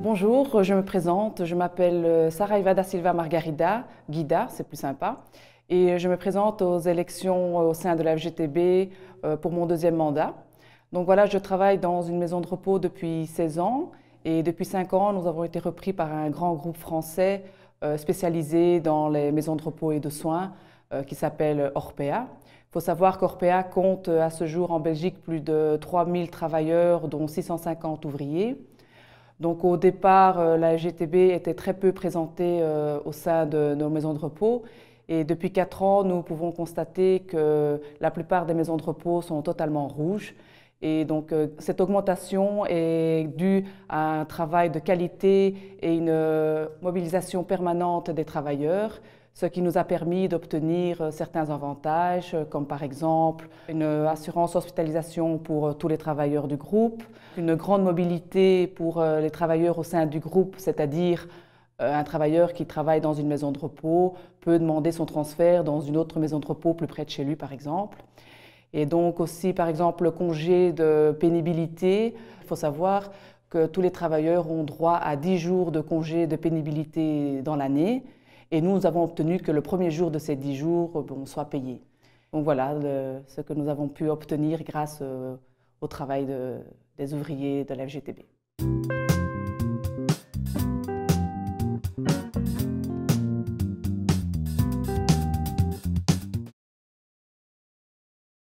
Bonjour, je me présente, je m'appelle Saraiva da Silva Margarida, Guida, c'est plus sympa, et je me présente aux élections au sein de la FGTB pour mon deuxième mandat. Donc voilà, je travaille dans une maison de repos depuis 16 ans et depuis 5 ans, nous avons été repris par un grand groupe français spécialisé dans les maisons de repos et de soins qui s'appelle Orpea. Il faut savoir qu'Orpea compte à ce jour en Belgique plus de 3000 travailleurs, dont 650 ouvriers. Donc au départ, la FGTB était très peu présentée au sein de nos maisons de repos et depuis 4 ans, nous pouvons constater que la plupart des maisons de repos sont totalement rouges. Et donc cette augmentation est due à un travail de qualité et une mobilisation permanente des travailleurs, ce qui nous a permis d'obtenir certains avantages, comme par exemple une assurance hospitalisation pour tous les travailleurs du groupe, une grande mobilité pour les travailleurs au sein du groupe, c'est-à-dire un travailleur qui travaille dans une maison de repos peut demander son transfert dans une autre maison de repos plus près de chez lui, par exemple. Et donc aussi, par exemple, le congé de pénibilité. Il faut savoir que tous les travailleurs ont droit à 10 jours de congé de pénibilité dans l'année. Et nous avons obtenu que le premier jour de ces 10 jours soit payé. Donc voilà ce que nous avons pu obtenir grâce au travail des ouvriers de la FGTB.